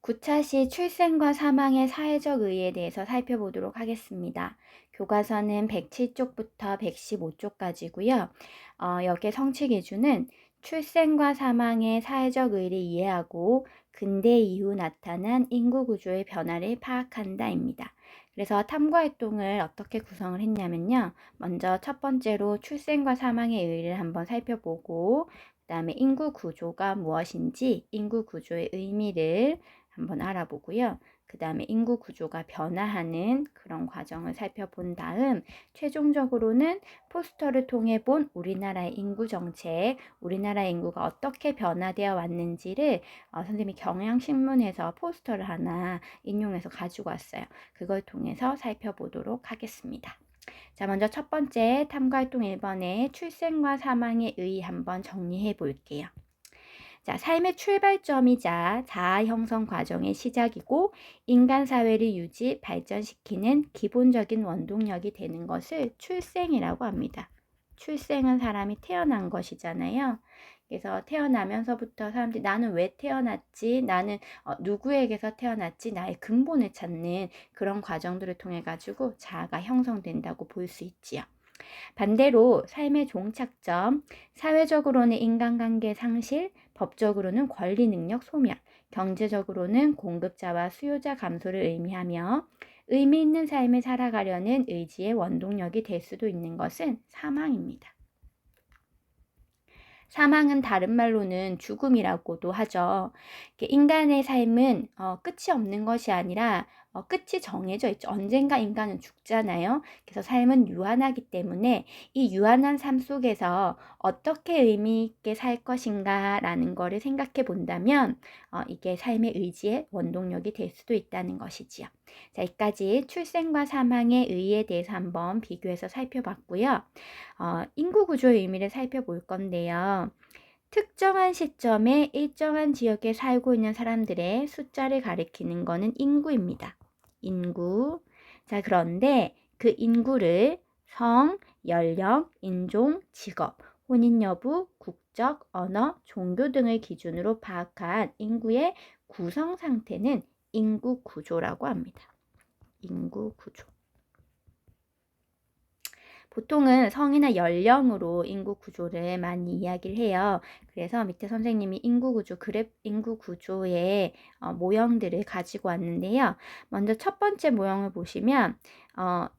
구차시 출생과 사망의 사회적 의의에 대해서 살펴보도록 하겠습니다. 교과서는 107쪽부터 115쪽까지고요. 여기에 성취 기준은 출생과 사망의 사회적 의의를 이해하고 근대 이후 나타난 인구 구조의 변화를 파악한다입니다. 그래서 탐구 활동을 어떻게 구성을 했냐면요. 먼저 첫 번째로 출생과 사망의 의의를 한번 살펴보고 그다음에 인구 구조가 무엇인지 인구 구조의 의미를 한번 알아보고요. 그 다음에 인구 구조가 변화하는 그런 과정을 살펴본 다음 최종적으로는 포스터를 통해 본 우리나라의 인구 정책, 우리나라의 인구가 어떻게 변화되어 왔는지를 선생님이 경향신문에서 포스터를 하나 인용해서 가지고 왔어요. 그걸 통해서 살펴보도록 하겠습니다. 자, 먼저 첫 번째 탐구활동 1번의 출생과 사망의 의의 한번 정리해 볼게요. 자, 삶의 출발점이자 자아 형성 과정의 시작이고 인간 사회를 유지, 발전시키는 기본적인 원동력이 되는 것을 출생이라고 합니다. 출생은 사람이 태어난 것이잖아요. 그래서 태어나면서부터 사람들이 나는 왜 태어났지? 나는 누구에게서 태어났지? 나의 근본을 찾는 그런 과정들을 통해 가지고 자아가 형성된다고 볼 수 있지요. 반대로 삶의 종착점, 사회적으로는 인간관계 상실, 법적으로는 권리 능력 소멸, 경제적으로는 공급자와 수요자 감소를 의미하며 의미 있는 삶을 살아가려는 의지의 원동력이 될 수도 있는 것은 사망입니다. 사망은 다른 말로는 죽음이라고도 하죠. 인간의 삶은 끝이 없는 것이 아니라 끝이 정해져 있죠. 언젠가 인간은 죽잖아요. 그래서 삶은 유한하기 때문에 이 유한한 삶 속에서 어떻게 의미 있게 살 것인가라는 거를 생각해 본다면 이게 삶의 의지의 원동력이 될 수도 있다는 것이지요. 자, 여기까지 출생과 사망의 의의에 대해서 한번 비교해서 살펴봤고요. 인구 구조의 의미를 살펴볼 건데요. 특정한 시점에 일정한 지역에 살고 있는 사람들의 숫자를 가리키는 것은 인구입니다. 인구. 자, 그런데 그 인구를 성, 연령, 인종, 직업, 혼인 여부, 국적, 언어, 종교 등을 기준으로 파악한 인구의 구성 상태는 인구 구조라고 합니다. 인구 구조. 보통은 성이나 연령으로 인구 구조를 많이 이야기를 해요. 그래서 밑에 선생님이 인구 구조의 모형들을 가지고 왔는데요. 먼저 첫 번째 모형을 보시면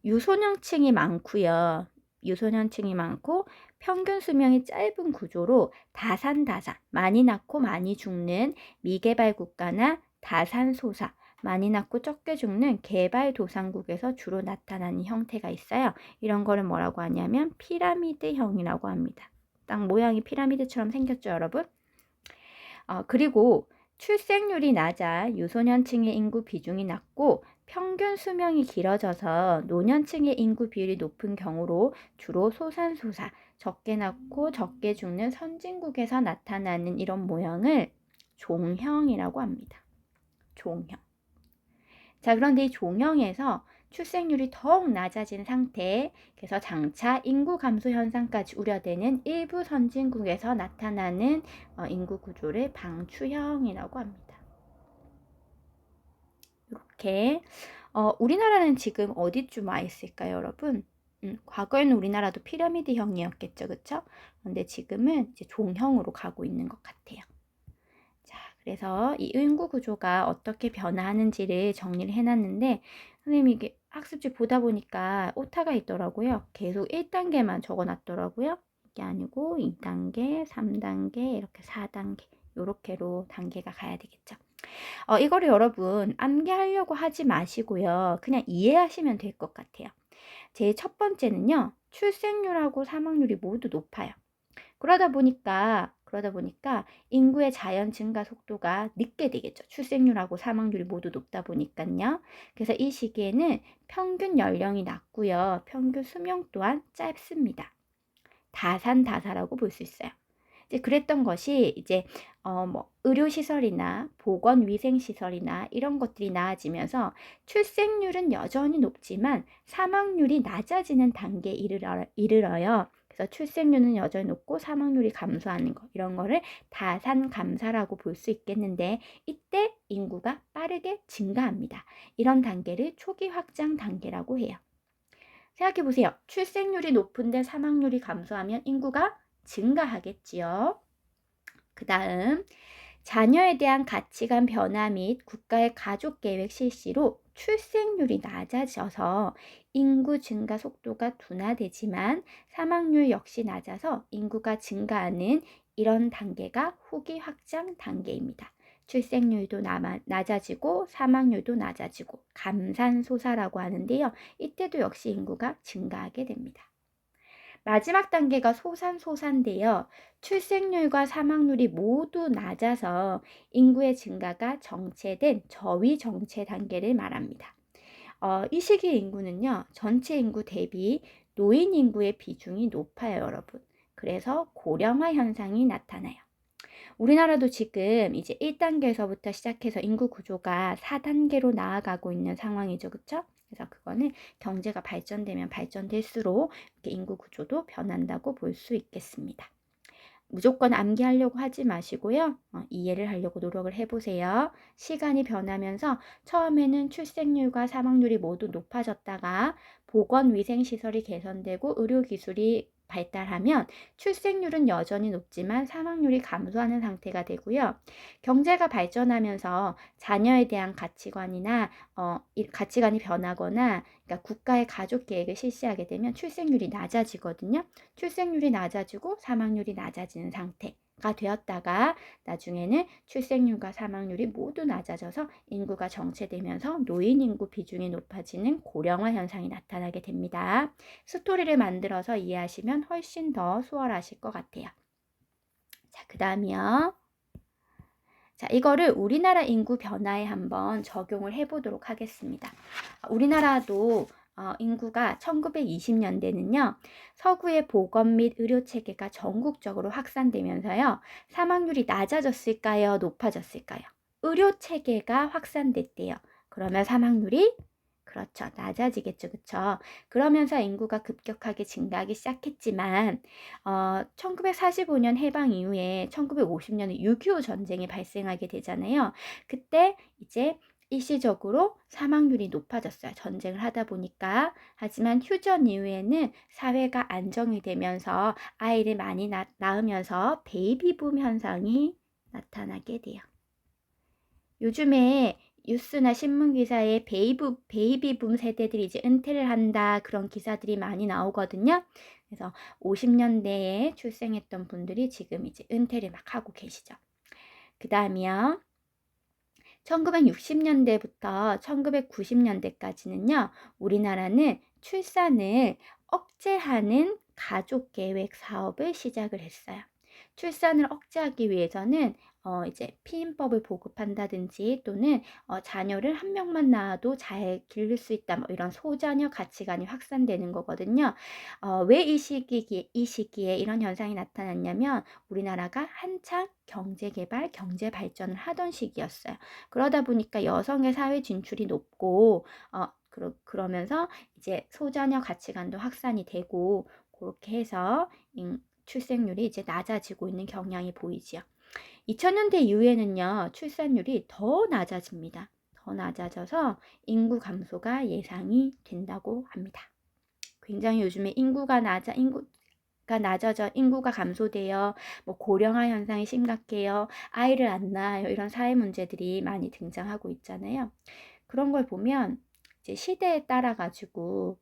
유소년층이 많고요. 유소년층이 많고 평균 수명이 짧은 구조로 다산다사, 많이 낳고 많이 죽는 미개발 국가나 다산소사, 많이 낳고 적게 죽는 개발도상국에서 주로 나타나는 형태가 있어요. 이런 거를 뭐라고 하냐면 피라미드형이라고 합니다. 딱 모양이 피라미드처럼 생겼죠, 여러분? 그리고 출생률이 낮아 유소년층의 인구 비중이 낮고 평균 수명이 길어져서 노년층의 인구 비율이 높은 경우로 주로 소산소사, 적게 낳고 적게 죽는 선진국에서 나타나는 이런 모형을 종형이라고 합니다. 종형. 자, 그런데 이 종형에서 출생률이 더욱 낮아진 상태, 그래서 장차 인구 감소 현상까지 우려되는 일부 선진국에서 나타나는 인구 구조를 방추형이라고 합니다. 이렇게 우리나라는 지금 어디쯤 와 있을까요, 여러분? 과거에는 우리나라도 피라미드형이었겠죠, 그렇죠? 그런데 지금은 이제 종형으로 가고 있는 것 같아요. 그래서 이 인구 구조가 어떻게 변화하는지를 정리를 해놨는데 선생님이 이게 학습지 보다 보니까 오타가 있더라고요. 계속 1단계만 적어놨더라고요. 이게 아니고 2단계, 3단계, 이렇게 4단계 요렇게로 단계가 가야 되겠죠. 이거를 여러분 암기하려고 하지 마시고요. 그냥 이해하시면 될 것 같아요. 제 첫 번째는요. 출생률하고 사망률이 모두 높아요. 그러다 보니까 인구의 자연 증가 속도가 늦게 되겠죠. 출생률하고 사망률이 모두 높다 보니까요. 그래서 이 시기에는 평균 연령이 낮고요. 평균 수명 또한 짧습니다. 다산다사라고 볼 수 있어요. 이제 그랬던 것이 이제 의료시설이나 보건위생시설이나 이런 것들이 나아지면서 출생률은 여전히 높지만 사망률이 낮아지는 단계에 이르러요. 그래서 출생률은 여전히 높고 사망률이 감소하는 거, 이런 거를 다산 감사라고 볼 수 있겠는데, 이때 인구가 빠르게 증가합니다. 이런 단계를 초기 확장 단계라고 해요. 생각해 보세요. 출생률이 높은데 사망률이 감소하면 인구가 증가하겠지요. 그 다음, 자녀에 대한 가치관 변화 및 국가의 가족 계획 실시로 출생률이 낮아져서 인구 증가 속도가 둔화되지만 사망률 역시 낮아서 인구가 증가하는 이런 단계가 후기 확장 단계입니다. 출생률도 낮아지고 사망률도 낮아지고 감산소사라고 하는데요. 이때도 역시 인구가 증가하게 됩니다. 마지막 단계가 소산소사인데요. 출생률과 사망률이 모두 낮아서 인구의 증가가 정체된 저위 정체 단계를 말합니다. 이 시기 인구는요, 전체 인구 대비 노인 인구의 비중이 높아요, 여러분. 그래서 고령화 현상이 나타나요. 우리나라도 지금 이제 1단계에서부터 시작해서 인구 구조가 4단계로 나아가고 있는 상황이죠. 그쵸? 그래서 그거는 경제가 발전되면 발전될수록 이렇게 인구 구조도 변한다고 볼 수 있겠습니다. 무조건 암기하려고 하지 마시고요. 이해를 하려고 노력을 해보세요. 시간이 변하면서 처음에는 출생률과 사망률이 모두 높아졌다가 보건위생시설이 개선되고 의료기술이 발달하면 출생률은 여전히 높지만 사망률이 감소하는 상태가 되고요. 경제가 발전하면서 자녀에 대한 가치관이나 가치관이 변하거나, 그러니까 국가의 가족 계획을 실시하게 되면 출생률이 낮아지거든요. 출생률이 낮아지고 사망률이 낮아지는 상태가 되었다가 나중에는 출생률과 사망률이 모두 낮아져서 인구가 정체되면서 노인 인구 비중이 높아지는 고령화 현상이 나타나게 됩니다. 스토리를 만들어서 이해하시면 훨씬 더 수월하실 것 같아요. 자, 그 다음이요. 자, 이거를 우리나라 인구 변화에 한번 적용을 해보도록 하겠습니다. 우리나라도 인구가 1920년대는요, 서구의 보건 및 의료 체계가 전국적으로 확산되면서요, 사망률이 낮아졌을까요? 높아졌을까요? 의료 체계가 확산됐대요. 그러면 사망률이 그렇죠. 낮아지겠죠. 그쵸? 그러면서 인구가 급격하게 증가하기 시작했지만 1945년 해방 이후에 1950년에 6.25 전쟁이 발생하게 되잖아요. 그때 이제 일시적으로 사망률이 높아졌어요. 전쟁을 하다 보니까. 하지만 휴전 이후에는 사회가 안정이 되면서 아이를 많이 낳으면서 베이비붐 현상이 나타나게 돼요. 요즘에 뉴스나 신문 기사에 베이비붐 세대들이 이제 은퇴를 한다, 그런 기사들이 많이 나오거든요. 그래서 50년대에 출생했던 분들이 지금 이제 은퇴를 막 하고 계시죠. 그 다음이요. 1960년대부터 1990년대까지는요, 우리나라는 출산을 억제하는 가족계획 사업을 시작을 했어요. 출산을 억제하기 위해서는 이제 피임법을 보급한다든지 또는 자녀를 한 명만 낳아도 잘 기를 수 있다, 뭐 이런 소자녀 가치관이 확산되는 거거든요. 왜 이 시기에 이런 현상이 나타났냐면 우리나라가 한창 경제개발, 경제발전을 하던 시기였어요. 그러다 보니까 여성의 사회 진출이 높고 그러면서 이제 소자녀 가치관도 확산이 되고, 그렇게 해서 출생률이 이제 낮아지고 있는 경향이 보이지요. 2000년대 이후에는요, 출산율이 더 낮아집니다. 더 낮아져서 인구 감소가 예상이 된다고 합니다. 굉장히 요즘에 인구가 낮아져 인구가 감소돼요. 뭐 고령화 현상이 심각해요. 아이를 안 낳아요. 이런 사회 문제들이 많이 등장하고 있잖아요. 그런 걸 보면 이제 시대에 따라 가지고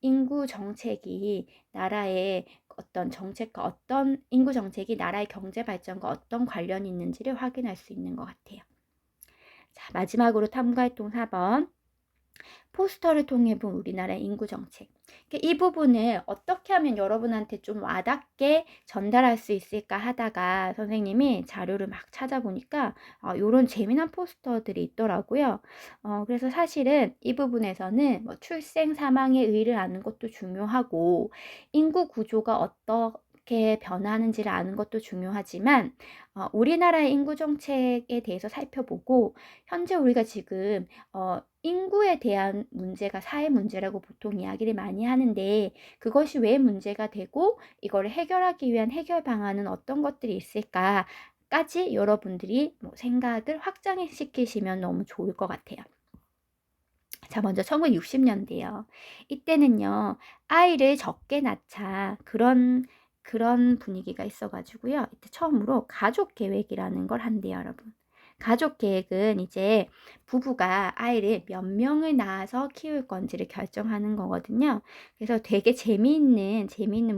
인구 정책이 나라의 어떤 정책과 어떤 인구 정책이 나라의 경제 발전과 어떤 관련이 있는지를 확인할 수 있는 것 같아요. 자, 마지막으로 탐구활동 4번. 포스터를 통해 본 우리나라의 인구 정책. 이 부분을 어떻게 하면 여러분한테 좀 와닿게 전달할 수 있을까 하다가 선생님이 자료를 막 찾아보니까 이런 재미난 포스터들이 있더라고요. 그래서 사실은 이 부분에서는 뭐 출생 사망의 의의를 아는 것도 중요하고, 인구 구조가 어떻게 변하는지를 아는 것도 중요하지만 우리나라의 인구 정책에 대해서 살펴보고 현재 우리가 지금 인구에 대한 문제가 사회 문제라고 보통 이야기를 많이 하는데 그것이 왜 문제가 되고 이거를 해결하기 위한 해결 방안은 어떤 것들이 있을까까지 여러분들이 뭐 생각을 확장시키시면 너무 좋을 것 같아요. 자, 먼저 1960년대요. 이때는요, 아이를 적게 낳자 그런 분위기가 있어 가지고요. 이때 처음으로 가족 계획이라는 걸 한대요, 여러분. 가족 계획은 이제 부부가 아이를 몇 명을 낳아서 키울 건지를 결정하는 거거든요. 그래서 되게 재미있는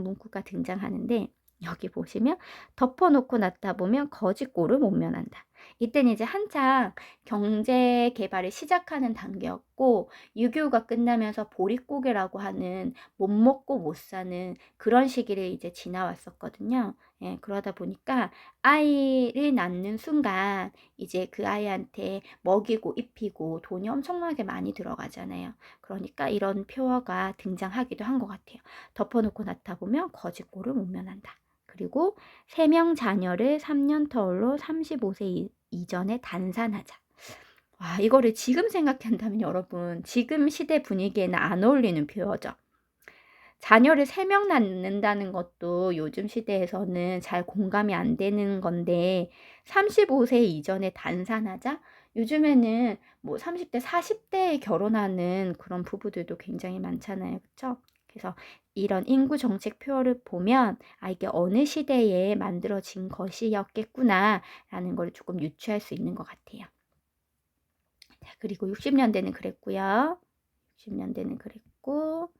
문구가 등장하는데 여기 보시면 덮어 놓고 낳다 보면 거짓골을 못 면한다. 이때는 이제 한창 경제 개발을 시작하는 단계였고 유교가 끝나면서 보릿고개라고 하는 못 먹고 못 사는 그런 시기를 이제 지나왔었거든요. 예, 그러다 보니까 아이를 낳는 순간 이제 그 아이한테 먹이고 입히고 돈이 엄청나게 많이 들어가잖아요. 그러니까 이런 표어가 등장하기도 한 것 같아요. 덮어놓고 낳다 보면 거짓골을 못 면한다. 그리고 3명 자녀를 3년 터울로 35세 이전에 단산하자. 와, 이거를 지금 생각한다면 여러분, 지금 시대 분위기에는 안 어울리는 표어죠. 자녀를 3명 낳는다는 것도 요즘 시대에서는 잘 공감이 안 되는 건데 35세 이전에 단산하자? 요즘에는 뭐 30대, 40대에 결혼하는 그런 부부들도 굉장히 많잖아요. 그쵸? 그래서 이런 인구 정책 표어를 보면 이게 어느 시대에 만들어진 것이었겠구나라는 걸 조금 유추할 수 있는 것 같아요. 자, 그리고 60년대는 그랬고요. 60년대는 그랬고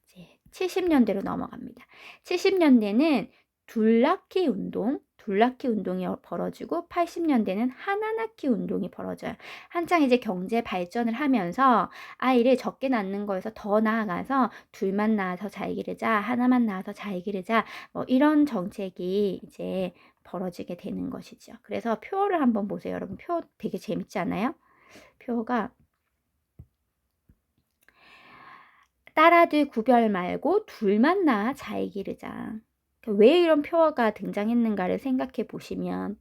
이제 70년대로 넘어갑니다. 70년대는 둘낳키 운동이 벌어지고 80년대는 하나 낳기 운동이 벌어져요. 한창 이제 경제 발전을 하면서 아이를 적게 낳는 거에서 더 나아가서 둘만 낳아서 잘 기르자, 하나만 낳아서 잘 기르자, 뭐 이런 정책이 이제 벌어지게 되는 것이죠. 그래서 표를 한번 보세요. 여러분, 표 되게 재밌지 않아요? 표가 딸아들 구별 말고 둘만 낳아 잘 기르자. 왜 이런 표어가 등장했는가를 생각해 보시면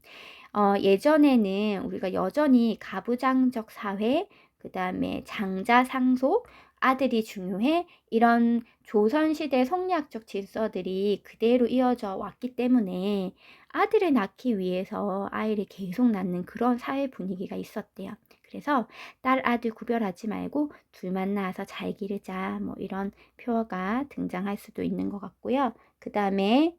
예전에는 우리가 여전히 가부장적 사회, 그다음에 장자 상속, 아들이 중요해 이런 조선시대 성리학적 질서들이 그대로 이어져 왔기 때문에 아들을 낳기 위해서 아이를 계속 낳는 그런 사회 분위기가 있었대요. 그래서 딸, 아들 구별하지 말고 둘만 낳아서 잘 기르자 뭐 이런 표어가 등장할 수도 있는 것 같고요. 그 다음에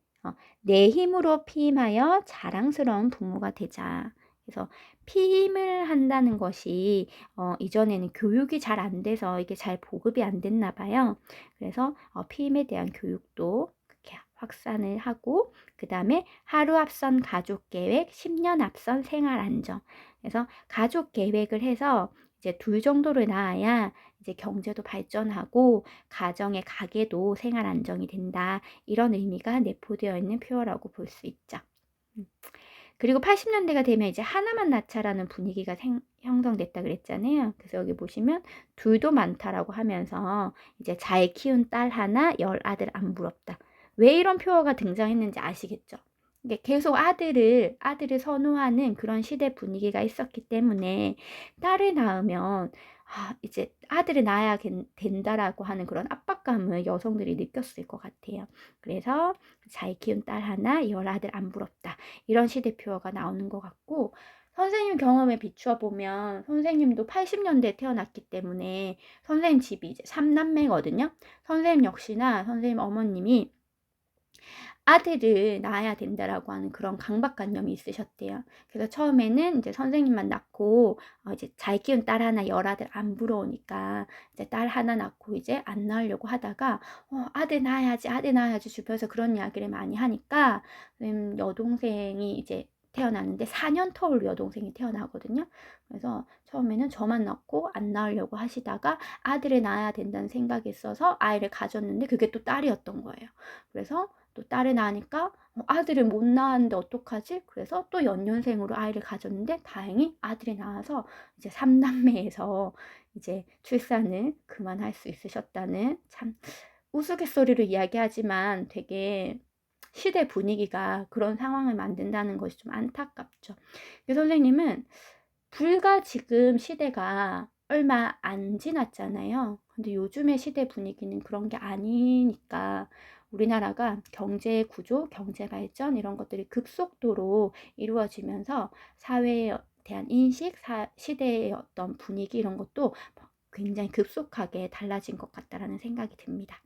내 힘으로 피임하여 자랑스러운 부모가 되자. 그래서 피임을 한다는 것이 이전에는 교육이 잘 안 돼서 이게 잘 보급이 안 됐나 봐요. 그래서 피임에 대한 교육도 그렇게 확산을 하고 그 다음에 하루 앞선 가족 계획, 10년 앞선 생활 안정. 그래서 가족 계획을 해서 이제 둘 정도를 낳아야 이제 경제도 발전하고 가정의 가계도 생활 안정이 된다. 이런 의미가 내포되어 있는 표어라고 볼 수 있죠. 그리고 80년대가 되면 이제 하나만 낳자라는 분위기가 형성됐다 그랬잖아요. 그래서 여기 보시면 둘도 많다라고 하면서 이제 잘 키운 딸 하나, 열 아들 안 부럽다. 왜 이런 표어가 등장했는지 아시겠죠? 이게 계속 아들을 선호하는 그런 시대 분위기가 있었기 때문에 딸을 낳으면 이제 아들을 낳아야 된다라고 하는 그런 압박감을 여성들이 느꼈을 것 같아요. 그래서 잘 키운 딸 하나, 열 아들 안 부럽다. 이런 시대표어가 나오는 것 같고 선생님 경험에 비추어 보면 선생님도 80년대에 태어났기 때문에 선생님 집이 이제 3남매거든요. 선생님 역시나 선생님 어머님이 아들을 낳아야 된다라고 하는 그런 강박관념이 있으셨대요. 그래서 처음에는 이제 선생님만 낳고 이제 잘 키운 딸 하나, 열 아들 안 부러우니까 이제 딸 하나 낳고 이제 안 낳으려고 하다가 아들 낳아야지, 아들 낳아야지 주변에서 그런 이야기를 많이 하니까 여동생이 이제 태어나는데 4년 터울 여동생이 태어나거든요. 그래서 처음에는 저만 낳고 안 낳으려고 하시다가 아들을 낳아야 된다는 생각이 있어서 아이를 가졌는데 그게 또 딸이었던 거예요. 그래서 또 딸을 낳으니까 아들을 못 낳았는데 어떡하지? 그래서 또 연년생으로 아이를 가졌는데 다행히 아들이 낳아서 이제 3남매에서 이제 출산을 그만할 수 있으셨다는 참 우스갯소리로 이야기하지만 되게 시대 분위기가 그런 상황을 만든다는 것이 좀 안타깝죠. 선생님은 불과 지금 시대가 얼마 안 지났잖아요. 근데 요즘의 시대 분위기는 그런 게 아니니까 우리나라가 경제 구조, 경제 발전 이런 것들이 급속도로 이루어지면서 사회에 대한 인식, 시대의 어떤 분위기 이런 것도 굉장히 급속하게 달라진 것 같다라는 생각이 듭니다.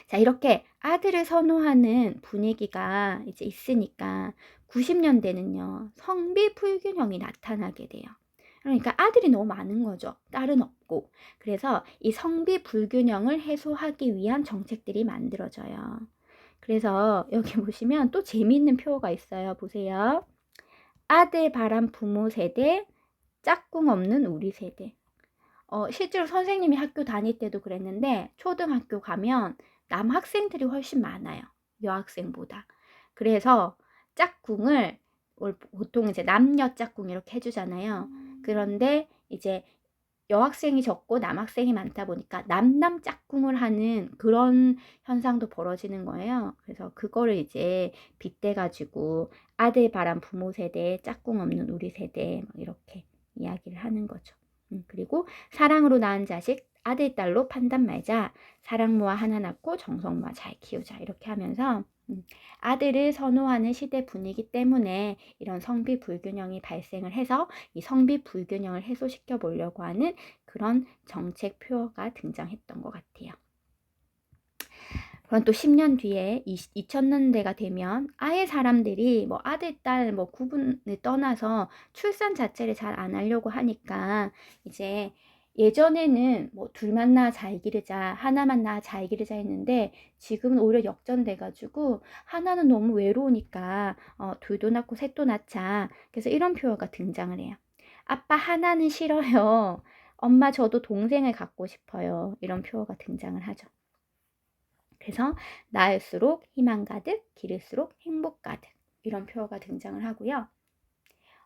자, 이렇게 아들을 선호하는 분위기가 이제 있으니까 90년대는요, 성비 불균형이 나타나게 돼요. 그러니까 아들이 너무 많은 거죠. 딸은 없고. 그래서 이 성비 불균형을 해소하기 위한 정책들이 만들어져요. 그래서 여기 보시면 또 재미있는 표가 있어요. 보세요. 아들 바람 부모 세대, 짝꿍 없는 우리 세대. 실제로 선생님이 학교 다닐 때도 그랬는데 초등학교 가면 남학생들이 훨씬 많아요. 여학생보다. 그래서 짝꿍을 보통 이제 남녀 짝꿍 이렇게 해주잖아요. 그런데 이제 여학생이 적고 남학생이 많다 보니까 남남 짝꿍을 하는 그런 현상도 벌어지는 거예요. 그래서 그거를 이제 빗대가지고 아들 바람 부모 세대, 짝꿍 없는 우리 세대 이렇게 이야기를 하는 거죠. 그리고 사랑으로 낳은 자식 아들 딸로 판단 말자. 사랑모아 하나 낳고 정성모아 잘 키우자. 이렇게 하면서 아들을 선호하는 시대 분위기 때문에 이런 성비 불균형이 발생을 해서 이 성비 불균형을 해소시켜 보려고 하는 그런 정책 표어가 등장했던 것 같아요. 그럼 또 10년 뒤에 2000년대가 되면 아예 사람들이 뭐 아들, 딸 뭐 구분을 떠나서 출산 자체를 잘 안 하려고 하니까 이제 예전에는 뭐 둘만 낳아 잘 기르자, 하나만 낳아 잘 기르자 했는데 지금은 오히려 역전돼가지고 하나는 너무 외로우니까 둘도 낳고 셋도 낳자. 그래서 이런 표현가 등장을 해요. 아빠 하나는 싫어요. 엄마 저도 동생을 갖고 싶어요. 이런 표현가 등장을 하죠. 그래서 낳을수록 희망 가득, 기를수록 행복 가득 이런 표어가 등장을 하고요.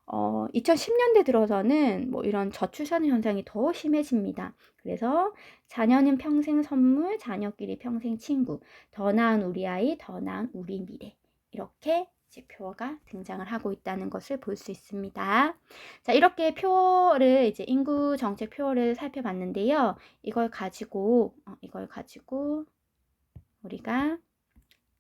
2010년대 들어서는 뭐 이런 저출산 현상이 더 심해집니다. 그래서 자녀는 평생 선물, 자녀끼리 평생 친구, 더 나은 우리 아이, 더 나은 우리 미래 이렇게 이제 표어가 등장을 하고 있다는 것을 볼 수 있습니다. 자, 이렇게 표어를 이제 인구 정책 표어를 살펴봤는데요. 이걸 가지고 우리가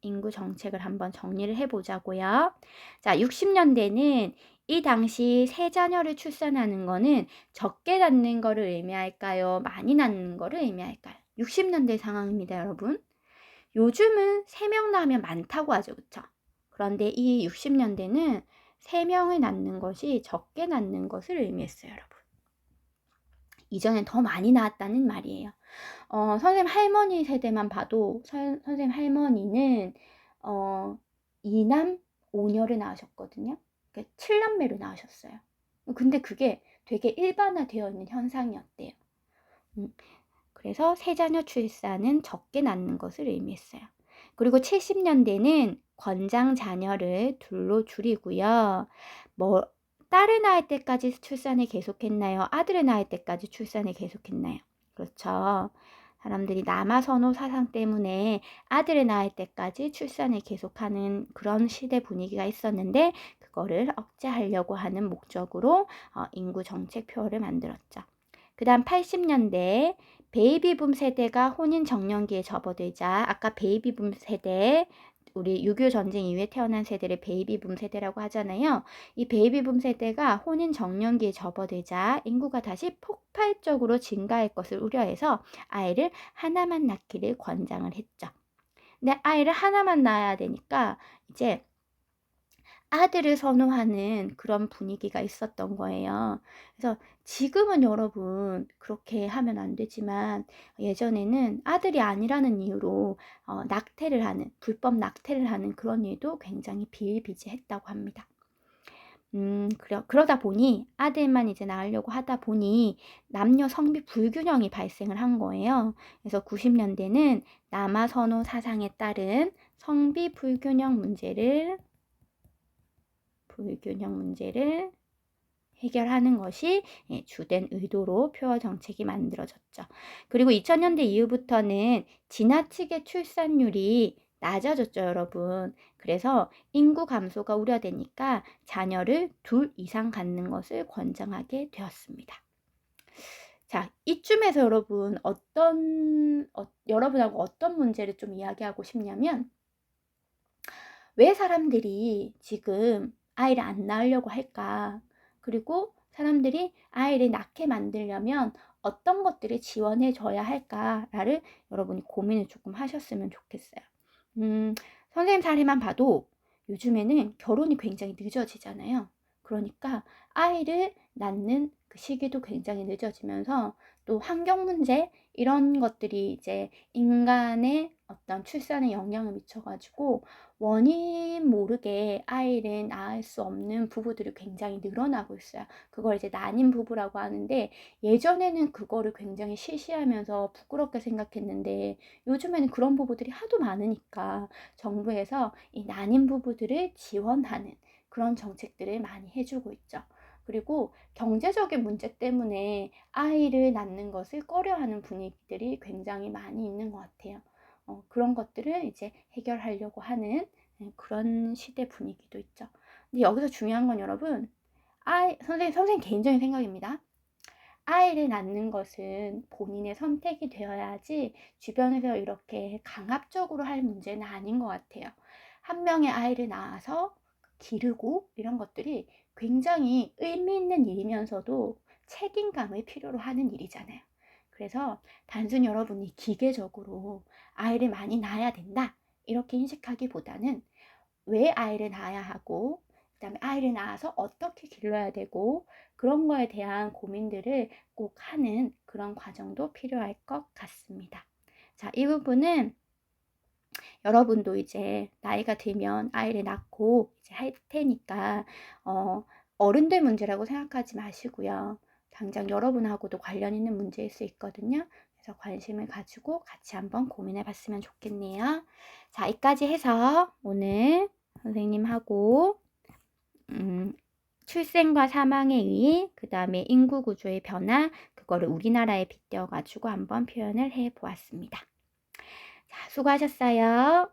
인구 정책을 한번 정리를 해보자고요. 자, 60년대는 이 당시 세 자녀를 출산하는 거는 적게 낳는 거를 의미할까요? 많이 낳는 거를 의미할까요? 60년대 상황입니다, 여러분. 요즘은 3명 낳으면 많다고 하죠, 그쵸? 그런데 이 60년대는 3명을 낳는 것이 적게 낳는 것을 의미했어요, 여러분. 이전엔 더 많이 낳았다는 말이에요. 선생님 할머니 세대만 봐도 선생님 할머니는 2남 5녀를 낳으셨거든요. 그러니까 7남매를 낳으셨어요. 근데 그게 되게 일반화되어 있는 현상이었대요. 그래서 세자녀 출산은 적게 낳는 것을 의미했어요. 그리고 70년대는 권장 자녀를 둘로 줄이고요. 뭐 딸을 낳을 때까지 출산을 계속했나요? 아들을 낳을 때까지 출산을 계속했나요? 그렇죠. 사람들이 남아 선호 사상 때문에 아들을 낳을 때까지 출산을 계속하는 그런 시대 분위기가 있었는데 그거를 억제하려고 하는 목적으로 인구 정책 표어를 만들었죠. 그 다음 80년대 베이비붐 세대가 혼인 정년기에 접어들자 아까 베이비붐 세대 우리 6.25 전쟁 이후에 태어난 세대를 베이비붐 세대라고 하잖아요. 이 베이비붐 세대가 혼인 정년기에 접어들자 인구가 다시 폭발적으로 증가할 것을 우려해서 아이를 하나만 낳기를 권장을 했죠. 근데 아이를 하나만 낳아야 되니까 이제 아들을 선호하는 그런 분위기가 있었던 거예요. 그래서 지금은 여러분 그렇게 하면 안 되지만 예전에는 아들이 아니라는 이유로 낙태를 하는 불법 낙태를 하는 그런 일도 굉장히 비일비재했다고 합니다. 그러다 보니 아들만 이제 낳으려고 하다 보니 남녀 성비 불균형이 발생을 한 거예요. 그래서 90년대는 남아 선호 사상에 따른 성비 불균형 문제를 해결하는 것이 주된 의도로 표어 정책이 만들어졌죠. 그리고 2000년대 이후부터는 지나치게 출산율이 낮아졌죠, 여러분. 그래서 인구 감소가 우려되니까 자녀를 둘 이상 갖는 것을 권장하게 되었습니다. 자, 이쯤에서 여러분하고 어떤 문제를 좀 이야기하고 싶냐면, 왜 사람들이 지금 아이를 안 낳으려고 할까? 그리고 사람들이 아이를 낳게 만들려면 어떤 것들을 지원해 줘야 할까를 여러분이 고민을 조금 하셨으면 좋겠어요. 선생님 사례만 봐도 요즘에는 결혼이 굉장히 늦어지잖아요. 그러니까 아이를 낳는 그 시기도 굉장히 늦어지면서 또 환경 문제 이런 것들이 이제 인간의 어떤 출산에 영향을 미쳐가지고 원인 모르게 아이를 낳을 수 없는 부부들이 굉장히 늘어나고 있어요. 그걸 이제 난임 부부라고 하는데, 예전에는 그거를 굉장히 시시하면서 부끄럽게 생각했는데 요즘에는 그런 부부들이 하도 많으니까 정부에서 이 난임 부부들을 지원하는 그런 정책들을 많이 해주고 있죠. 그리고 경제적인 문제 때문에 아이를 낳는 것을 꺼려하는 분위기들이 굉장히 많이 있는 것 같아요. 그런 것들을 이제 해결하려고 하는 그런 시대 분위기도 있죠. 근데 여기서 중요한 건 여러분, 선생님 개인적인 생각입니다. 아이를 낳는 것은 본인의 선택이 되어야지 주변에서 이렇게 강압적으로 할 문제는 아닌 것 같아요. 한 명의 아이를 낳아서 기르고 이런 것들이 굉장히 의미 있는 일이면서도 책임감을 필요로 하는 일이잖아요. 그래서 단순히 여러분이 기계적으로 아이를 많이 낳아야 된다 이렇게 인식하기보다는 왜 아이를 낳아야 하고, 그다음에 아이를 낳아서 어떻게 길러야 되고, 그런 거에 대한 고민들을 꼭 하는 그런 과정도 필요할 것 같습니다. 자, 이 부분은 여러분도 이제 나이가 들면 아이를 낳고 이제 할 테니까 어른들 문제라고 생각하지 마시고요. 당장 여러분하고도 관련 있는 문제일 수 있거든요. 그래서 관심을 가지고 같이 한번 고민해 봤으면 좋겠네요. 자, 이까지 해서 오늘 선생님하고 출생과 사망에 의해 그 다음에 인구 구조의 변화, 그거를 우리나라에 빗대어 가지고 한번 표현을 해 보았습니다. 자, 수고하셨어요.